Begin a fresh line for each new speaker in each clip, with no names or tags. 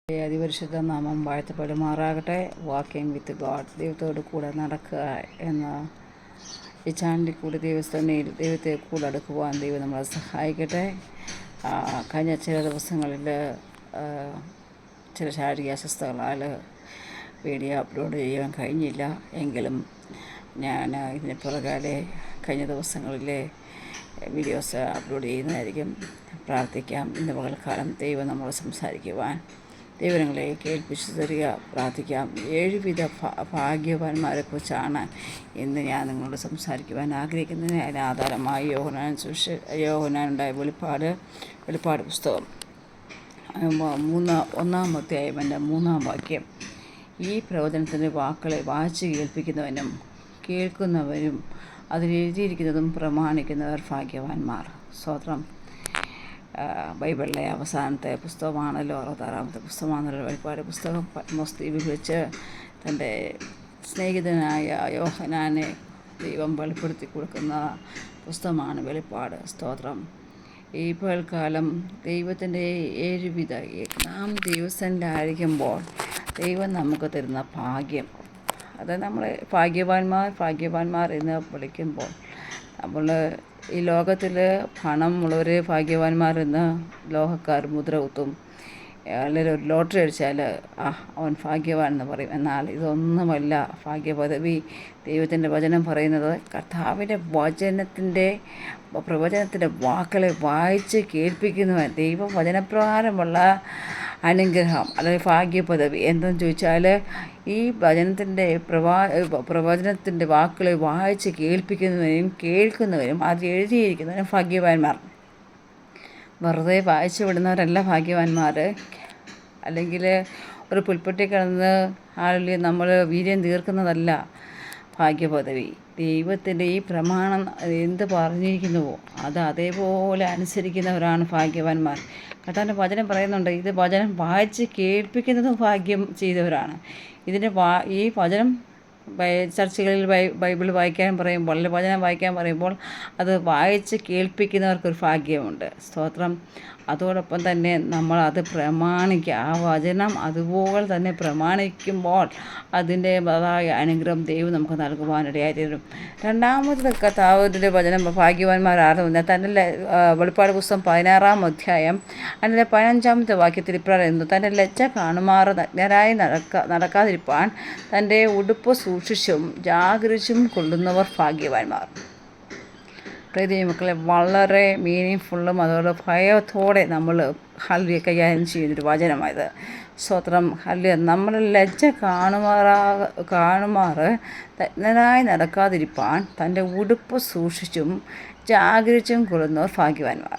അതിപരിശുദ്ധ നാമം വാഴ്ത്തപ്പെടുമാറാകട്ടെ. വാക്കിംഗ് വിത്ത് ഗോഡ്, ദൈവത്തോട് കൂടെ നടക്കുക എന്ന ഈ ചാനലിൽ കൂടി ദൈവസ്ഥനിൽ ദൈവത്തെ കൂടെ അടുക്കുവാൻ ദൈവം നമ്മളെ സഹായിക്കട്ടെ. കഴിഞ്ഞ ചില ദിവസങ്ങളിൽ ചില ശാരീരിക അസ്വസ്ഥതകളാൽ വീഡിയോ അപ്ലോഡ് ചെയ്യാൻ കഴിഞ്ഞില്ല. എങ്കിലും ഞാൻ ഇതിന് പുറകാലെ കഴിഞ്ഞ ദിവസങ്ങളിലെ വീഡിയോസ് അപ്ലോഡ് ചെയ്യുന്നതായിരിക്കും. പ്രാർത്ഥിക്കാം. ഇന്ന് പകൽക്കാലം ദൈവം നമ്മളെ സംസാരിക്കുവാൻ ദൈവങ്ങളെ കേൾപ്പിച്ചു തരിക. പ്രാർത്ഥിക്കാം. 7 വിധ ഭാഗ്യവാന്മാരെക്കുറിച്ചാണ് ഇന്ന് ഞാൻ നിങ്ങളോട് സംസാരിക്കുവാൻ ആഗ്രഹിക്കുന്നതിന് അതിന് ആധാരമായി യോഹന്നാനുണ്ടായ വെളിപ്പാട് പുസ്തകം 1-ാം അധ്യായം 3-ാം വാക്യം. ഈ പ്രവചനത്തിൻ്റെ വാക്കുകളെ വായിച്ച് കേൾപ്പിക്കുന്നവനും കേൾക്കുന്നവരും അതിലെഴുതിയിരിക്കുന്നതും പ്രമാണിക്കുന്നവർ ഭാഗ്യവാന്മാർ. സ്തോത്രം. ബൈബിളിലെ അവസാനത്തെ പുസ്തകമാണല്ലോ, 66-ാമത്തെ പുസ്തകമാണല്ലോ വെളിപ്പാട് പുസ്തകം. പത്മോസ് ദ്വീപിൽ വെച്ച് തൻ്റെ സ്നേഹിതനായ യോഹന്നാനെ ദൈവം വെളിപ്പെടുത്തി കൊടുക്കുന്ന പുസ്തകമാണ് വെളിപ്പാട്. സ്തോത്രം. ഈ പകൽക്കാലം ദൈവത്തിൻ്റെ 7 വിധ, നാം ദൈവസ്ഥനിലായിരിക്കുമ്പോൾ ദൈവം നമുക്ക് തരുന്ന ഭാഗ്യം, അത് നമ്മളെ ഭാഗ്യവാന്മാർ എന്ന് വിളിക്കുമ്പോൾ നമ്മൾ ഈ ലോകത്തിൽ പണമുള്ളവർ ഭാഗ്യവാന്മാരെന്ന് ലോകക്കാർ മുദ്ര കുത്തും. അല്ലെങ്കിൽ ഒരു ലോട്ടറി അടിച്ചാൽ അവൻ ഭാഗ്യവാൻ എന്ന് പറയും. എന്നാൽ ഇതൊന്നുമല്ല ഭാഗ്യപദവി. ദൈവത്തിൻ്റെ വചനം പറയുന്നത് കർത്താവിൻ്റെ പ്രവചനത്തിൻ്റെ വാക്കുകളെ വായിച്ച് കേൾപ്പിക്കുന്നവൻ ദൈവവചനപ്രകാരമുള്ള അനുഗ്രഹം അല്ലെങ്കിൽ ഭാഗ്യപദവി എന്തെന്ന് ചോദിച്ചാൽ ഈ പ്രവചനത്തിൻ്റെ വാക്കുകളെ വായിച്ച് കേൾക്കുന്നവരും അത് എഴുതിയിരിക്കുന്നവരും ഭാഗ്യവാന്മാർ. വെറുതെ വായിച്ചു വിടുന്നവരല്ല ഭാഗ്യവാന്മാർ. അല്ലെങ്കിൽ ഒരു പുൽപ്പെട്ടി കിടന്ന് നമ്മൾ വീര്യം തീർക്കുന്നതല്ല ഭാഗ്യപദവി. ദൈവത്തിൻ്റെ ഈ പ്രമാണം എന്ത് പറഞ്ഞിരിക്കുന്നുവോ അത് അതേപോലെ അനുസരിക്കുന്നവരാണ് ഭാഗ്യവാന്മാർ. കർത്താവിൻ്റെ വചനം പറയുന്നുണ്ട്, ഇത് വചനം വായിച്ച് കേൾപ്പിക്കുന്നതും ഭാഗ്യം ചെയ്തവരാണ്. ഈ വചനം ചർച്ചകളിൽ ബൈബിൾ വായിക്കാൻ പറയുമ്പോൾ അല്ലെങ്കിൽ വചനം വായിക്കാൻ പറയുമ്പോൾ അത് വായിച്ച് കേൾപ്പിക്കുന്നവർക്കൊരു ഭാഗ്യമുണ്ട്. സ്തോത്രം. അതോടൊപ്പം തന്നെ നമ്മൾ അത് പ്രമാണിക്കുക. ആ വചനം അതുപോലെ തന്നെ പ്രമാണിക്കുമ്പോൾ അതിൻ്റേതായ അനുഗ്രഹം ദൈവം നമുക്ക് നൽകുവാനിടയായി തീരും. രണ്ടാമത് കർത്താവിൻ്റെ വചനം ഭാഗ്യവാന്മാരാകുന്ന തൻ്റെ വെളിപ്പാട് പുസ്തകം 16-ാം അധ്യായം അതിൻ്റെ 15-ാമത്തെ വാക്യത്തിൽ ഇപ്രകാരം: തൻ്റെ ലജ്ജ കാണുമാറ് നഗ്നരായി നടക്കാതിരിപ്പാൻ തൻ്റെ ഉടുപ്പ് സൂക്ഷിച്ചും ജാഗരിച്ചും കൊള്ളുന്നവർ ഭാഗ്യവാന്മാർ. പ്രിയ മക്കളെ, വളരെ മീനിങ് അതോടെ ഭയത്തോടെ നമ്മൾ ഹല്ലേലൂയ കൈകാര്യം ചെയ്യുന്നൊരു വചനമായത്. സ്തോത്രം. ഹല്ലേലൂയ. നമ്മൾ ലജ്ജ കാണുമാറ് നഗ്നരായി നടക്കാതിരിപ്പാൻ തൻ്റെ ഉടുപ്പ് സൂക്ഷിച്ചും ജാഗരിച്ചും കൊള്ളുന്നവർ ഭാഗ്യവാന്മാർ.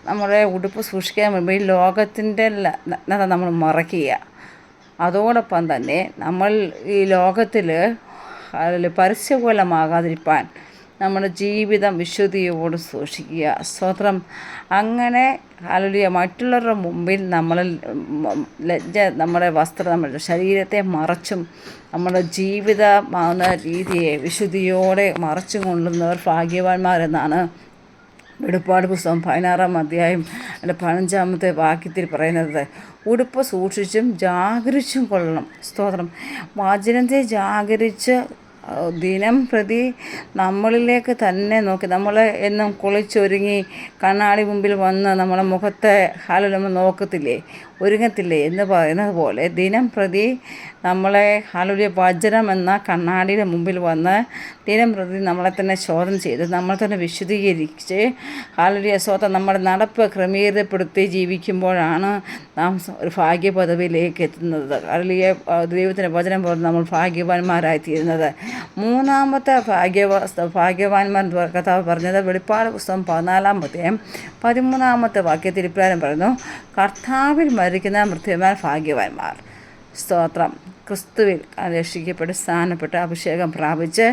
നമ്മുടെ ഉടുപ്പ് സൂക്ഷിക്കാൻ വരുമ്പോൾ ഈ ലോകത്തിൻ്റെ നഗ്നത നമ്മൾ മറയ്ക്കുക. അതോടൊപ്പം തന്നെ നമ്മൾ ഈ ലോകത്തിൽ പരസ്യകോലമാകാതിരിപ്പാൻ നമ്മുടെ ജീവിതം വിശുദ്ധിയോട് സൂക്ഷിക്കുക. സ്തോത്രം. അങ്ങനെ ഹല്ലേലൂയ മറ്റുള്ളവരുടെ മുമ്പിൽ നമ്മുടെ വസ്ത്രം, നമ്മുടെ ശരീരത്തെ മറച്ചും നമ്മുടെ ജീവിതമാകുന്ന രീതിയെ വിശുദ്ധിയോടെ മറച്ചും കൊള്ളുന്നവർ ഭാഗ്യവാന്മാരെന്നാണ് വെളിപ്പാട് പുസ്തകം 16-ാം അധ്യായം അതിൻ്റെ 15-ാമത്തെ വാക്യത്തിൽ പറയുന്നത്. ഉടുപ്പ് സൂക്ഷിച്ചും ജാഗരിച്ചും കൊള്ളണം. സ്തോത്രം. വചനത്തെ ജാഗരിച്ച് ദിനം പ്രതി നമ്മളിലേക്ക് തന്നെ നോക്കി, നമ്മൾ എന്നും കുളിച്ചൊരുങ്ങി കണ്ണാടി മുമ്പിൽ വന്ന് നമ്മളെ മുഖത്തെ നമ്മൾ നോക്കത്തില്ലേ, ഒരുങ്ങത്തില്ലേ എന്ന് പറയുന്നത് പോലെ ദിനം പ്രതി നമ്മളെ ഹല്ലേലൂയ വചനം എന്ന കണ്ണാടിയുടെ മുമ്പിൽ വന്ന് ദിനം പ്രതി നമ്മളെ തന്നെ ശോധന ചെയ്ത് നമ്മൾ തന്നെ വിശുദ്ധീകരിച്ച് ഹല്ലേലൂയ സ്വതം നമ്മുടെ നടപ്പ് ക്രമീകരണപ്പെടുത്തി ജീവിക്കുമ്പോഴാണ് നാം ഒരു ഭാഗ്യപദവിയിലേക്ക് എത്തുന്നത്. ഹല്ലേലൂയ ദൈവത്തിൻ്റെ വചനം പോലെ നമ്മൾ ഭാഗ്യവാന്മാരായിത്തീരുന്നത്. മൂന്നാമത്തെ ഭാഗ്യവാന്മാർ കർത്താവ് പറഞ്ഞത് വെളിപ്പാട് പുസ്തകം 14-ാം അധ്യായം 13-ാമത്തെ വാക്യത്തിൽ ഇപ്രകാരം പറയുന്നു: കർത്താവിൽ മരിക്കുന്ന മൃത്യന്മാർ ഭാഗ്യവാന്മാർ. സ്തോത്രം. ക്രിസ്തുവിൽ രക്ഷിക്കപ്പെട്ട് സ്ഥാനപ്പെട്ട് അഭിഷേകം പ്രാപിച്ച്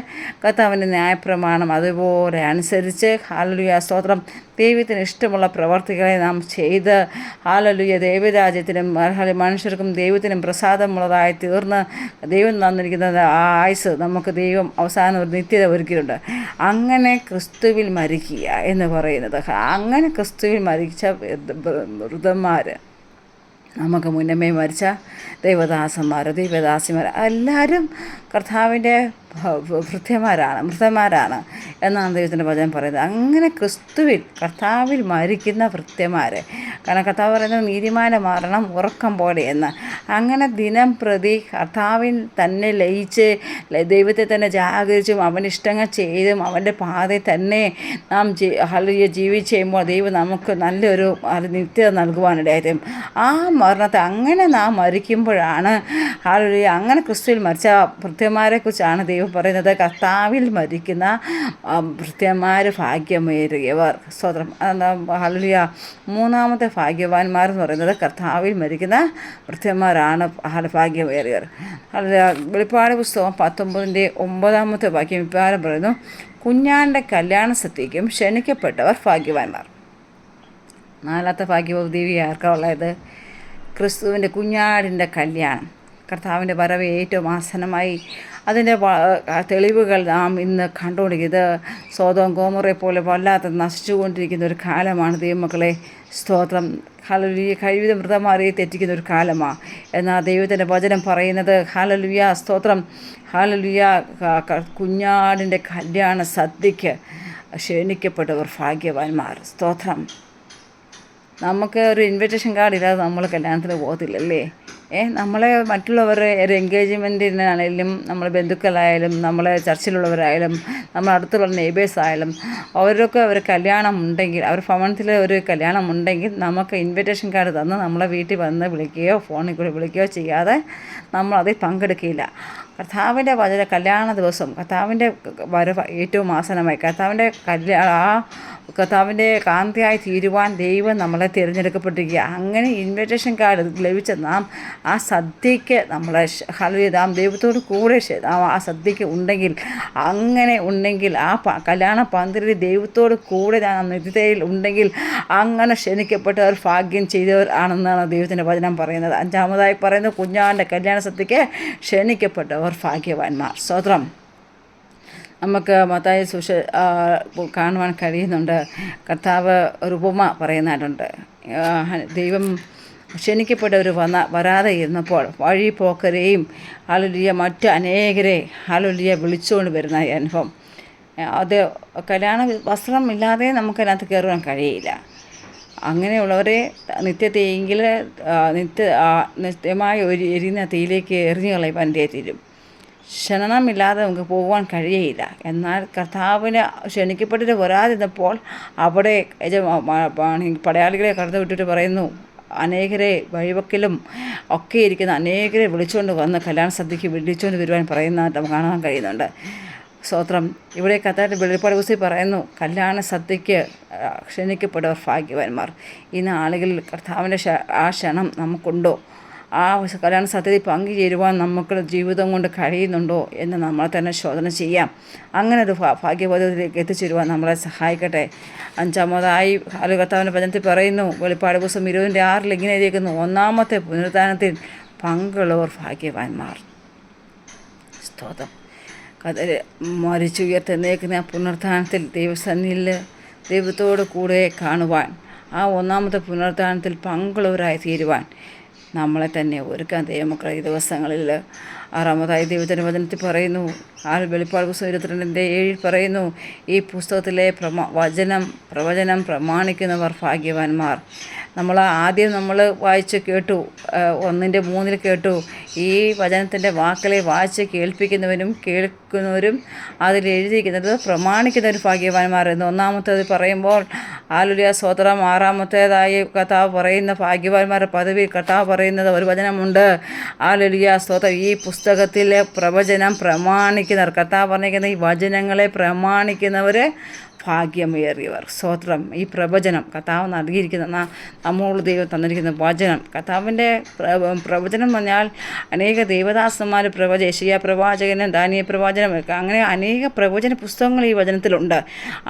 കർത്താവിൻ്റെ ന്യായപ്രമാണം അതുപോലെ അനുസരിച്ച് ഹല്ലേലൂയ സ്തോത്രം ദൈവത്തിന് ഇഷ്ടമുള്ള പ്രവർത്തികളെ നാം ചെയ്ത് ഹല്ലേലൂയ ദൈവരാജ്യത്തിനും മനുഷ്യർക്കും ദൈവത്തിനും പ്രസാദമുള്ളതായി തീർന്ന് ദൈവം തന്നിരിക്കുന്നത് ആ ആയുസ് നമുക്ക് ദൈവം അവസാനം ഒരു നിത്യത ഒരുക്കിയിട്ടുണ്ട്. അങ്ങനെ ക്രിസ്തുവിൽ മരിക്കുക എന്ന് പറയുന്നത്, അങ്ങനെ ക്രിസ്തുവിൽ മരിച്ച വൃദ്ധന്മാർ നമുക്ക് മുന്നമേ മരിച്ച ദൈവദാസന്മാർ ദൈവദാസിമാർ എല്ലാവരും കർത്താവിൻ്റെ മൃതന്മാരാണ് എന്നാണ് ദൈവത്തിൻ്റെ വചനം പറയുന്നത്. അങ്ങനെ ക്രിസ്തുവിൽ കർത്താവിൽ മരിക്കുന്ന ഭൃത്യന്മാരെ, കാരണം കർത്താവ് പറയുന്നത് നീതിമാന്റെ മരണം ഉറക്കം പോലെ എന്ന്. അങ്ങനെ ദിനം പ്രതി കർത്താവിൽ തന്നെ ലയിച്ച് ദൈവത്തെ തന്നെ ജാഗരിച്ചും അവനിഷ്ടങ്ങൾ ചെയ്തും അവൻ്റെ പാതയിൽ തന്നെ നാം ജീവിച്ച് ചെയ്യുമ്പോൾ ദൈവം നമുക്ക് നല്ലൊരു നിത്യത നൽകുവാനിടയായിട്ടും ആ മരണത്തെ അങ്ങനെ നാം മരിക്കുമ്പോഴാണ് അങ്ങനെ ക്രിസ്തുവിൽ മരിച്ച ഭൃത്യന്മാരെക്കുറിച്ചാണ് ദൈവം പറയുന്നത്. കർത്താവിൽ മരിക്കുന്ന ഭൃത്യന്മാർ ഭാഗ്യമേറിയവർ. സ്തോത്രം. ഹല്ലേലൂയ. മൂന്നാമത്തെ ഭാഗ്യവാന്മാർ എന്ന് പറയുന്നത് കർത്താവിൽ മരിക്കുന്ന ഭൃത്യന്മാരാണ് ഭാഗ്യമേറിയവർ. വെളിപ്പാട് പുസ്തകം 19:9 വാക്യം ഇപ്രകാരം പറയുന്നു, കുഞ്ഞാൻ്റെ കല്യാണ സദ്യയ്ക്കും ക്ഷണിക്കപ്പെട്ടവർ ഭാഗ്യവാന്മാർ. നാലാമത്തെ ഭാഗ്യദേവി ആർക്കാ ഉള്ളത്? ക്രിസ്തുവിൻ്റെ കുഞ്ഞാടിൻ്റെ കല്യാണം, കർത്താവിൻ്റെ വരവ് ഏറ്റവും ആസന്നമായി. അതിൻ്റെ തെളിവുകൾ നാം ഇന്ന് കണ്ടുകൊണ്ടിരിക്കുന്നത് സോദോം ഗോമോറയെ പോലെ വല്ലാതെ നശിച്ചുകൊണ്ടിരിക്കുന്ന ഒരു കാലമാണ് ദൈവമക്കളെ. സ്തോത്രം. ഹല്ലേലൂയ. കഴിവിധ മൃതന്മാരെ തെറ്റിക്കുന്ന ഒരു കാലമാണ്. എന്നാൽ ദൈവത്തിൻ്റെ വചനം പറയുന്നത് ഹല്ലേലൂയ, സ്തോത്രം, ഹല്ലേലൂയ, കുഞ്ഞാടിൻ്റെ കല്യാണ സദ്യയ്ക്ക് ക്ഷണിക്കപ്പെട്ടവർ ഭാഗ്യവാന്മാർ. സ്തോത്രം. നമുക്ക് ഒരു ഇൻവിറ്റേഷൻ കാർഡ് ഇല്ലാതെ നമ്മൾ കല്യാണത്തിന് പോകത്തില്ലല്ലേ? നമ്മളെ മറ്റുള്ളവരുടെ ഒരു എൻഗേജ്മെൻറ്റിനാണെങ്കിലും നമ്മൾ ബന്ധുക്കളായാലും നമ്മളെ ചർച്ചിലുള്ളവരായാലും നമ്മൾ അടുത്തുള്ള നെയ്ബേഴ്സായാലും അവരൊക്കെ ഒരു കല്യാണം ഉണ്ടെങ്കിൽ, അവർ ഭവനത്തിൽ ഒരു കല്യാണം ഉണ്ടെങ്കിൽ നമുക്ക് ഇൻവിറ്റേഷൻ കാർഡ് തന്ന് നമ്മളെ വീട്ടിൽ വന്ന് വിളിക്കുകയോ ഫോണിൽ കൂടി വിളിക്കുകയോ ചെയ്യാതെ നമ്മളതിൽ പങ്കെടുക്കില്ല. കർത്താവിൻ്റെ കല്യാണ ദിവസം കർത്താവിൻ്റെ വരവ് ഏറ്റവും ആസന്നമായി കർത്താവിൻ്റെ കാന്തിയായി തീരുവാൻ ദൈവം നമ്മളെ തിരഞ്ഞെടുക്കപ്പെട്ടിരിക്കുക. അങ്ങനെ ഇൻവിറ്റേഷൻ കാർഡ് ലഭിച്ച നാം ആ സദ്യയ്ക്ക് നമ്മളെ നാം ദൈവത്തോട് കൂടെ ആ സദ്യയ്ക്ക് ഉണ്ടെങ്കിൽ, അങ്ങനെ ഉണ്ടെങ്കിൽ ആ കല്യാണ പന്തലിൽ ദൈവത്തോട് കൂടെ നിത്യതയിൽ ഉണ്ടെങ്കിൽ അങ്ങനെ ക്ഷണിക്കപ്പെട്ടവർ ഭാഗ്യം ചെയ്തവർ ആണെന്നാണ് ദൈവത്തിൻ്റെ വചനം പറയുന്നത്. അഞ്ചാമതായി പറയുന്നത് കുഞ്ഞാൻ്റെ കല്യാണ സദ്യയ്ക്ക് ക്ഷണിക്കപ്പെട്ടവർ ഭാഗ്യവാന്മാർ. സ്തോത്രം. നമുക്ക് മത്തായി കാണുവാൻ കഴിയുന്നുണ്ട്. കർത്താവ് ഒരു ഉപമ പറയുന്നതായിട്ടുണ്ട്. ദൈവം ക്ഷണിക്കപ്പെട്ടവർ വരാതെ ഇരുന്നപ്പോൾ വഴി പോക്കരെയും ഹല്ലേലൂയ മറ്റ് അനേകരെ ഹല്ലേലൂയ വിളിച്ചുകൊണ്ട് വരുന്ന അനുഭവം. അത് കല്യാണ വസ്ത്രമില്ലാതെ നമുക്കതിനകത്ത് കയറുവാൻ കഴിയില്ല. അങ്ങനെയുള്ളവരെ നിത്യത്തെയെങ്കിൽ നിത്യമായി എരിയുന്ന തീയിലേക്ക് എറിഞ്ഞു കളയുവാൻ തീരും. ക്ഷണമില്ലാതെ നമുക്ക് പോകാൻ കഴിയയില്ല. എന്നാൽ കർത്താവിന് ക്ഷണിക്കപ്പെട്ടിട്ട് വരാതിരുന്നപ്പോൾ അവിടെ പടയാളികളെ കടന്നു വിട്ടിട്ട് പറയുന്നു, അനേകരെ വഴിവക്കിലും ഒക്കെ ഇരിക്കുന്ന അനേകരെ വിളിച്ചുകൊണ്ട് വന്ന് കല്യാണ സദ്യയ്ക്ക് വിളിച്ചുകൊണ്ട് വരുവാൻ പറയുന്നതായിട്ട് നമുക്ക് കാണാൻ കഴിയുന്നുണ്ട്. സ്തോത്രം. ഇവിടെ കർത്താവിൻ്റെ വെളിപ്പാട് പുസ്തകത്തിൽ പറയുന്നു, കല്യാണ സദ്യയ്ക്ക് ക്ഷണിക്കപ്പെട്ടവർ ഭാഗ്യവാന്മാർ. ഇന്ന് ആളുകളിൽ കർത്താവിൻ്റെ ആ ക്ഷണം നമുക്കുണ്ടോ? ആ കല്യാണ സദ്യയിൽ പങ്കുചേരുവാൻ നമുക്ക് ജീവിതം കൊണ്ട് കഴിയുന്നുണ്ടോ എന്ന് നമ്മൾ തന്നെ ശോധന ചെയ്യാം. അങ്ങനെ ഒരു ഭാഗ്യബോധത്തിലേക്ക് എത്തിച്ചേരുവാൻ നമ്മളെ സഹായിക്കട്ടെ. അഞ്ചാമതായി കർത്താവിൻ്റെ വചനത്തിൽ പറയുന്നു, വെളിപ്പാട് പുസ്തകം 20:6 ഇങ്ങനെ എഴുതിയിരിക്കുന്നു, ഒന്നാമത്തെ പുനരുത്ഥാനത്തിൽ പങ്കുള്ളവർ ഭാഗ്യവാന്മാർ. സ്തോത്രം. മരിച്ചുയർത്തെഴുന്നേൽക്കുന്ന പുനരുത്ഥാനത്തിൽ ദൈവസന്നിധിയിൽ ദൈവത്തോട് കൂടെ കാണുവാൻ, ആ ഒന്നാമത്തെ പുനരുത്ഥാനത്തിൽ പങ്കുള്ളവരായി തീരുവാൻ നമ്മളെ തന്നെ ഒരുക്കാൻ ദൈവമക്കളെ ഈ ദിവസങ്ങളിൽ. ആറാമതായി ദൈവത്തിൻ്റെ വചനത്തിൽ പറയുന്നു, വെളിപ്പാട് പുസ്തകം 22:7 പറയുന്നു, ഈ പുസ്തകത്തിലെ പ്രവചനം പ്രമാണിക്കുന്നവർ ഭാഗ്യവാന്മാർ. ആദ്യം നമ്മൾ വായിച്ച് കേട്ടു, 1:3 കേട്ടു. ഈ വചനത്തിൻ്റെ വാക്കുകളെ വായിച്ച് കേൾക്കുന്നവരും അതിലെഴുതിയിരിക്കുന്നത് പ്രമാണിക്കുന്നവർ ഭാഗ്യവാന്മാർ എന്ന്. ഒന്നാമത്തേത് പറയുമ്പോൾ ഹല്ലേലൂയ സ്തോത്രം. ആറാമത്തേതായി കർത്താവ് പറയുന്ന ഭാഗ്യവാന്മാരുടെ പദവി കർത്താവ് പറയുന്നത് ഒരു വചനമുണ്ട്. ഹല്ലേലൂയ സ്തോത്രം. ഈ പുസ്തകത്തിലെ പ്രവചനം പ്രമാണിക്കുന്നവർ, കർത്താവ് പറഞ്ഞിരിക്കുന്ന ഈ വചനങ്ങളെ പ്രമാണിക്കുന്നവർ ഭാഗ്യമേറിയവർ. സ്തോത്രം. ഈ പ്രവചനം കർത്താവ് നൽകിയിരിക്കുന്ന നമ്മോട് ദൈവം തന്നിരിക്കുന്ന വചനം, കർത്താവിൻ്റെ പ്രവചനം പറഞ്ഞാൽ അനേക ദൈവദാസന്മാർ യെശയ്യാ പ്രവാചകനും ദാനിയേൽ പ്രവാചകനും അങ്ങനെ അനേക പ്രവചന പുസ്തകങ്ങൾ ഈ വചനത്തിലുണ്ട്.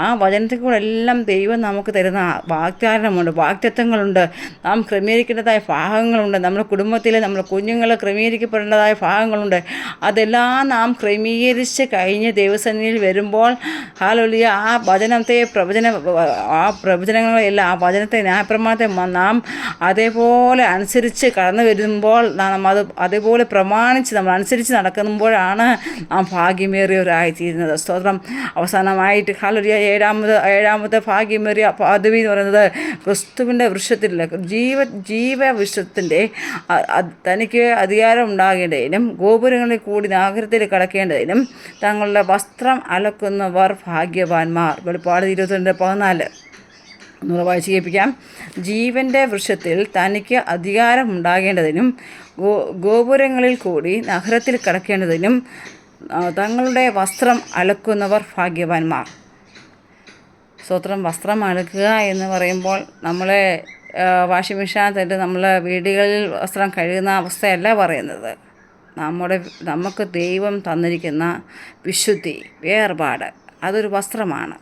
ആ വചനത്തിൽ കൂടെ എല്ലാം ദൈവം നമുക്ക് തരുന്ന വാഗ്ദാനമുണ്ട്, വാഗ്ദത്തങ്ങളുണ്ട്. നാം ക്രമീകരിക്കേണ്ടതായ ഭാഗങ്ങളുണ്ട്. നമ്മുടെ കുടുംബത്തിലെ നമ്മുടെ കുഞ്ഞുങ്ങൾ ക്രമീകരിക്കപ്പെടേണ്ടതായ ഭാഗങ്ങളുണ്ട്. അതെല്ലാം നാം ക്രമീകരിച്ച് കഴിഞ്ഞ് ദൈവസന്നിധിയിൽ വരുമ്പോൾ ഹല്ലേലൂയ ആ വചനം പ്രവചനങ്ങളെല്ലാം, ആ വചനത്തെ, ന്യായപ്രമാണത്തെ നാം അതേപോലെ അനുസരിച്ച് കടന്നു വരുമ്പോൾ, നാം അതേപോലെ പ്രമാണിച്ച് നമ്മൾ അനുസരിച്ച് നടക്കുമ്പോഴാണ് നാം ഭാഗ്യമേറിയവരായിത്തീരുന്നത്. സ്തോത്രം. അവസാനമായിട്ട് ഹല്ലേലൂയ, ഏഴാമത്തെ ഭാഗ്യമേറിയ പദവി എന്ന് പറയുന്നത് ക്രിസ്തുവിൻ്റെ വൃക്ഷത്തിലെ ജീവവൃക്ഷത്തിൻ്റെ തനിക്ക് അധികാരം ഉണ്ടാകേണ്ടതിനും ഗോപുരങ്ങളിൽ കൂടി നഗരത്തിൽ കടക്കേണ്ടതിനും തങ്ങളുടെ വസ്ത്രം അലക്കുന്നവർ ഭാഗ്യവാന്മാർ. വെളിപ്പാട് 22:14 ഒന്നുകൂടെ വായിച്ച് കേൾപ്പിക്കാം. ജീവൻ്റെ വൃക്ഷത്തിൽ തനിക്ക് അധികാരം ഉണ്ടാകേണ്ടതിനും ഗോപുരങ്ങളിൽ കൂടി നഗരത്തിൽ കടക്കേണ്ടതിനും തങ്ങളുടെ വസ്ത്രം അലക്കുന്നവർ ഭാഗ്യവാന്മാർ. സ്തോത്രം. വസ്ത്രം അലക്കുക എന്ന് പറയുമ്പോൾ നമ്മളെ വാഷിംഗ് മെഷീനകത്തിട്ട് നമ്മൾ വീടുകളിൽ വസ്ത്രം കഴുകുന്ന അവസ്ഥയല്ല പറയുന്നത്. നമുക്ക് ദൈവം തന്നിരിക്കുന്ന വിശുദ്ധി, വേർപാട്, അതൊരു വസ്ത്രമാണ്.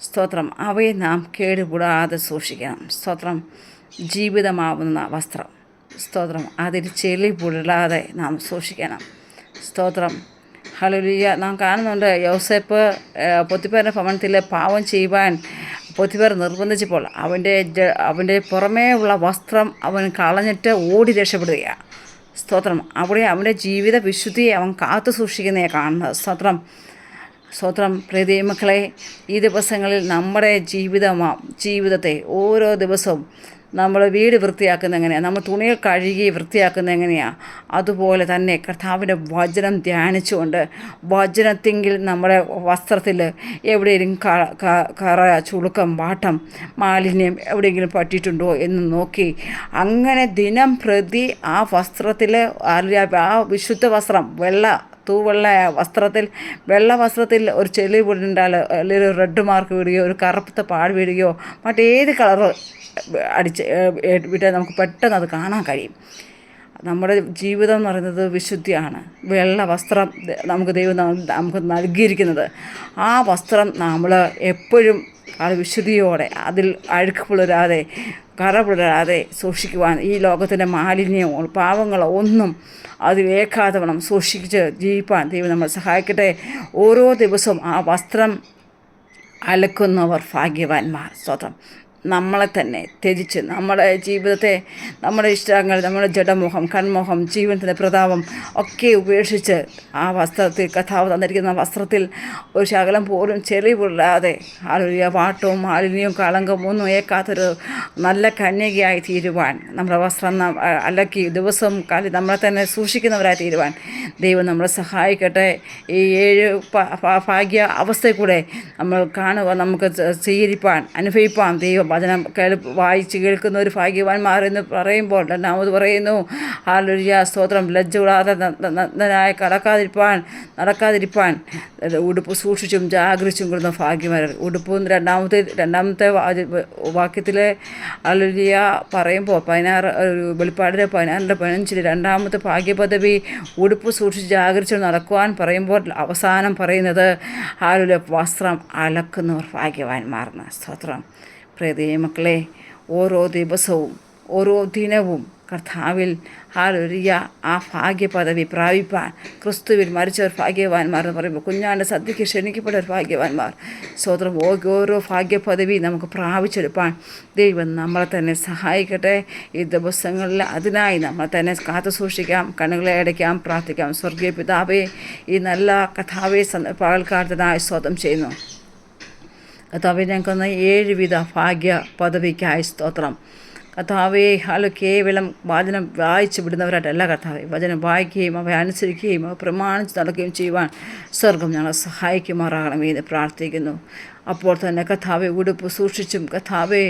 സ്തോത്രം. അവയെ നാം കേടുകൂടാതെ സൂക്ഷിക്കണം. സ്തോത്രം. ജീവിതമാവുന്ന വസ്ത്രം. സ്തോത്രം. അതിൽ ചെളി പുരളാതെ നാം സൂക്ഷിക്കണം. സ്തോത്രം. ഹല്ലേലൂയ. നാം കാണുന്നുണ്ട്, യോസേപ്പ് പോത്തിഫറിൻ്റെ ഭവനത്തിൽ പാവം ചെയ്യുവാൻ പോത്തിഫർ നിർബന്ധിച്ചപ്പോൾ അവൻ്റെ പുറമേ ഉള്ള വസ്ത്രം അവൻ കളഞ്ഞിട്ട് ഓടി രക്ഷപ്പെടുകയാണ്. സ്തോത്രം. അവിടെ അവൻ്റെ ജീവിത വിശുദ്ധിയെ അവൻ കാത്തു സൂക്ഷിക്കുന്നതാണ് കാണുന്നത്. സ്തോത്രം. പ്രിയ മക്കളെ, ഈ ദിവസങ്ങളിൽ നമ്മുടെ ജീവിതത്തെ ഓരോ ദിവസവും നമ്മൾ വീട് വൃത്തിയാക്കുന്നത് എങ്ങനെയാണ്, നമ്മൾ തുണികൾ കഴുകി വൃത്തിയാക്കുന്നത് എങ്ങനെയാണ്, അതുപോലെ തന്നെ കർത്താവിൻ്റെ വചനം ധ്യാനിച്ചുകൊണ്ട് വചനത്തെങ്കിൽ നമ്മുടെ വസ്ത്രത്തിൽ എവിടെയെങ്കിലും കറ, ചുളുക്കം, വാട്ടം, മാലിന്യം എവിടെയെങ്കിലും പറ്റിയിട്ടുണ്ടോ എന്ന് നോക്കി അങ്ങനെ ദിനം പ്രതി ആ വസ്ത്രത്തിൽ, ആ വിശുദ്ധ വസ്ത്രം, തൂവെള്ള വെള്ള വസ്ത്രത്തിൽ ഒരു ചെളി വീണ്ടാൽ, അല്ലെങ്കിൽ ഒരു റെഡ് മാർക്ക് വീഴുകയോ ഒരു കറുത്ത പാട് വീഴുകയോ മറ്റേത് കളറ് വിട്ടാൽ നമുക്ക് പെട്ടെന്ന് അത് കാണാൻ കഴിയും. നമ്മുടെ ജീവിതം എന്ന് പറയുന്നത് വിശുദ്ധിയാണ്. വെള്ള വസ്ത്രം ദൈവം നമുക്ക് നൽകിയിരിക്കുന്നത്. ആ വസ്ത്രം നമ്മൾ എപ്പോഴും വിശുദ്ധിയോടെ, അതിൽ അഴുക്ക് പുലരാതെ, കറ പുലരാതെ സൂക്ഷിക്കുവാൻ, ഈ ലോകത്തിൻ്റെ മാലിന്യമോ പാവങ്ങളോ ഒന്നും അതിലേക്കാതെ വേണം സൂക്ഷിച്ച് ജീവിപ്പാൻ ദൈവം നമ്മളെ സഹായിക്കട്ടെ. ഓരോ ദിവസവും ആ വസ്ത്രം അലക്കുന്നവർ ഭാഗ്യവാന്മാർ. സ്തോത്രം. നമ്മളെ തന്നെ ത്യജിച്ച് നമ്മുടെ ജീവിതത്തെ, നമ്മുടെ ഇഷ്ടങ്ങൾ, നമ്മുടെ ജഡമോഹം, കൺമോഹം, ജീവനത്തിൻ്റെ പ്രതാപം ഒക്കെ ഉപേക്ഷിച്ച് ആ വസ്ത്രത്തിൽ, കർത്താവ് തന്നിരിക്കുന്ന വസ്ത്രത്തിൽ ഒരു ശകലം പോലും ചെളി പുരളാതെ, വാട്ടവും മാലിന്യവും കളങ്കവും ഒന്നും ഏക്കാത്തൊരു നല്ല കന്യകയായി തീരുവാൻ, നമ്മുടെ വസ്ത്രം അലക്കി ദിവസവും നമ്മളെ തന്നെ സൂക്ഷിക്കുന്നവരായി തീരുവാൻ ദൈവം നമ്മളെ സഹായിക്കട്ടെ. ഈ 7 ഭാഗ്യ അവസ്ഥയിൽ കൂടെ നമ്മൾ കാണുക, നമുക്ക് സ്വീകരിപ്പാൻ, അനുഭവിപ്പാൻ ദൈവം വചനം വായിച്ച് കേൾക്കുന്ന ഒരു ഭാഗ്യവാന്മാരെന്ന് പറയുമ്പോൾ രണ്ടാമത് പറയുന്നു, ഹല്ലേലൂയ, സ്തോത്രം. ലജ്ജ കൂടാതെ നഗ്നനായി നടക്കാതിരിപ്പാൻ ഉടുപ്പ് സൂക്ഷിച്ചും ജാഗരിച്ചും കൊടുക്കുന്ന ഭാഗ്യവാന്മാർ. ഉടുപ്പും രണ്ടാമത്തെ വാക്യത്തിൽ ഹല്ലേലൂയ പറയുമ്പോൾ വെളിപ്പാടിൻ്റെ 16:15 രണ്ടാമത്തെ ഭാഗ്യപദവി ഉടുപ്പ് സൂക്ഷിച്ച് ജാഗരിച്ചു നടക്കുവാൻ പറയുമ്പോൾ അവസാനം പറയുന്നത് ഹല്ലേലൂയ, വസ്ത്രം അലക്കുന്നവർ ഭാഗ്യവാന്മാർന്ന്. സ്തോത്രം. പ്രിയ മക്കളെ, ഓരോ ദിവസവും ഓരോ ദിനവും കർത്താവിൽ ഹല്ലേലൂയ ആ ഭാഗ്യപദവി പ്രാപിപ്പാൻ, ക്രിസ്തുവിൽ മരിച്ചവർ ഭാഗ്യവാന്മാർ എന്ന് പറയുമ്പോൾ കുഞ്ഞാണ്ട് സദ്യയ്ക്ക് ക്ഷണിക്കപ്പെട്ടവർ ഭാഗ്യവാന്മാർ. സ്തോത്രം. ഓരോ ഭാഗ്യപദവി നമുക്ക് പ്രാപിച്ചെടുപ്പാൻ ദൈവം നമ്മളെ തന്നെ സഹായിക്കട്ടെ. ഈ ദിവസങ്ങളിൽ അതിനായി നമ്മളെ തന്നെ കാത്തു സൂക്ഷിക്കാം, കണ്ണുകളെ അടയ്ക്കാം, പ്രാർത്ഥിക്കാം. സ്വർഗീയ പിതാവേ, ഈ നല്ല കർത്താവെ പകൽക്കാലത്തിനായി സ്തോത്രം ചെയ്യുന്നു. കർത്താവെ, ഞങ്ങൾക്കൊന്ന് 7 വിധ ഭാഗ്യ പദവിക്കായി സ്തോത്രം. കർത്താവെ, കേവലം വചനം വായിച്ച് വിടുന്നവരായിട്ടല്ല കർത്താവെ, വചനം വായിക്കുകയും അവയെ അനുസരിക്കുകയും അവ പ്രമാണിച്ച് നടക്കുകയും ചെയ്യുവാൻ സ്വർഗം ഞങ്ങളെ സഹായിക്കുമാറാകണമേ എന്ന് പ്രാർത്ഥിക്കുന്നു. അപ്പോൾ തന്നെ കർത്താവെ, ഉടുപ്പ് സൂക്ഷിച്ചും കർത്താവെ,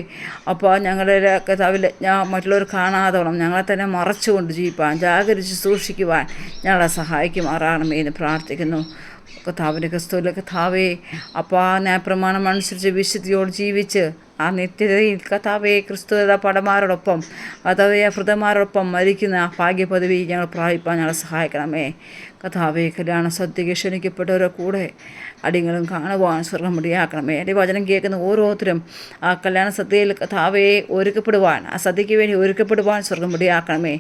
അപ്പോൾ ഞങ്ങളുടെ കർത്താവിൽ മറ്റുള്ളവർ കാണാതെ വേണം ഞങ്ങളെ തന്നെ മറച്ചുകൊണ്ട് ജീവിപ്പാൻ, ജാഗരിച്ച് സൂക്ഷിക്കുവാൻ ഞങ്ങളെ സഹായിക്കുമാറാകണമേ എന്ന് പ്രാർത്ഥിക്കുന്നു. കർത്താവിൻ്റെ ക്രിസ്തുവിലെ കർത്താവെ, ന്യായപ്രമാണം അനുസരിച്ച് വിശുദ്ധിയോട് ജീവിച്ച് ആ നിത്യതയിൽ കർത്താവെ ക്രിസ്തുവിത പടമാരോടൊപ്പം, കർത്താവെ ഹൃദയന്മാരോടൊപ്പം മരിക്കുന്ന ആ ഭാഗ്യപദവി ഞങ്ങൾ പ്രാപിപ്പാൻ ഞങ്ങളെ സഹായിക്കണമേ. കഥാവെ കല്യാണ സദ്യയ്ക്ക് ക്ഷണിക്കപ്പെട്ടവരെ കൂടെ അടിങ്ങളും കാണുവാൻ സ്വർഗം ഇടയാക്കണമേ. എൻ്റെ വചനം കേൾക്കുന്ന ഓരോരുത്തരും ആ കല്യാണ സദ്യയിൽ കഥാവെ ഒരുക്കപ്പെടുവാൻ, ആ സദ്യയ്ക്ക് വേണ്ടി ഒരുക്കപ്പെടുവാൻ സ്വർഗം ഇടയാക്കണമേ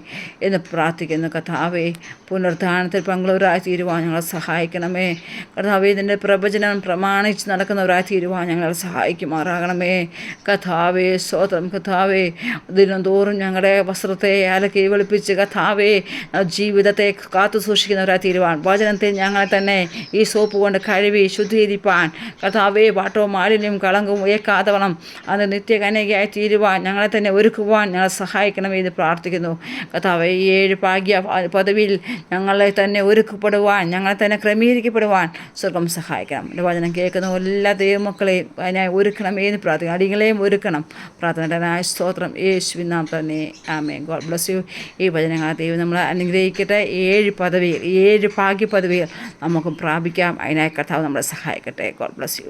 എന്ന് പ്രാർത്ഥിക്കുന്നു. കഥാവെ പുനരുത്ഥാനത്തിൽ പങ്കുള്ളവരായി തീരുവാൻ ഞങ്ങളെ സഹായിക്കണമേ. കഥാവെ ഇതിൻ്റെ പ്രവചനം പ്രമാണിച്ച് നടക്കുന്നവരായി തീരുവാൻ ഞങ്ങളെ സഹായിക്കുമാറാകണമേ. കഥാവെ സ്വതം കഥാവെ ദിനം തോറും ഞങ്ങളുടെ വസ്ത്രത്തെ അലക്കി വെളുപ്പിച്ച് കഥാവെ ജീവിതത്തെ കാത്തു സൂക്ഷിക്കുന്നവരായി തീരുവാൻ, വചനത്തെ ഞങ്ങളെ തന്നെ ഈ സോപ്പ് കൊണ്ട് കഴുകി ശുദ്ധീകരിപ്പാൻ, കഥാവെ പാട്ടവും മാലിന്യവും കളങ്കവും ഏക്കാതവണം അത് നിത്യകന്യകയായി തീരുവാൻ ഞങ്ങളെ തന്നെ ഒരുക്കുവാൻ ഞങ്ങളെ സഹായിക്കണമേ എന്ന് പ്രാർത്ഥിക്കുന്നു. കഥാവെ ഈ 7 ഭാഗ്യ പദവിയിൽ ഞങ്ങളെ തന്നെ ഒരുക്കപ്പെടുവാൻ, ഞങ്ങളെ തന്നെ ക്രമീകരിക്കപ്പെടുവാൻ സ്വർഗം സഹായിക്കണം. എൻ്റെ വചനം കേൾക്കുന്ന എല്ലാ ദൈവമക്കളെയും അതിനായി ഒരുക്കണമേ എന്ന് പ്രാർത്ഥിക്കണം. അടികളെയും ഒരുക്കണം. പ്രാർത്ഥനയായ സ്തോത്രം യേശുവിൻ നാമത്തിൽ തന്നെ ആമേൻ. God bless you. ഈ വചനങ്ങൾ ദൈവം നമ്മളെ അനുഗ്രഹിക്കട്ടെ. 7 ഭാഗ്യ പദവികൾ നമുക്ക് പ്രാപിക്കാം. അതിനായി കർത്താവ് നമ്മളെ സഹായിക്കട്ടെ. God bless you.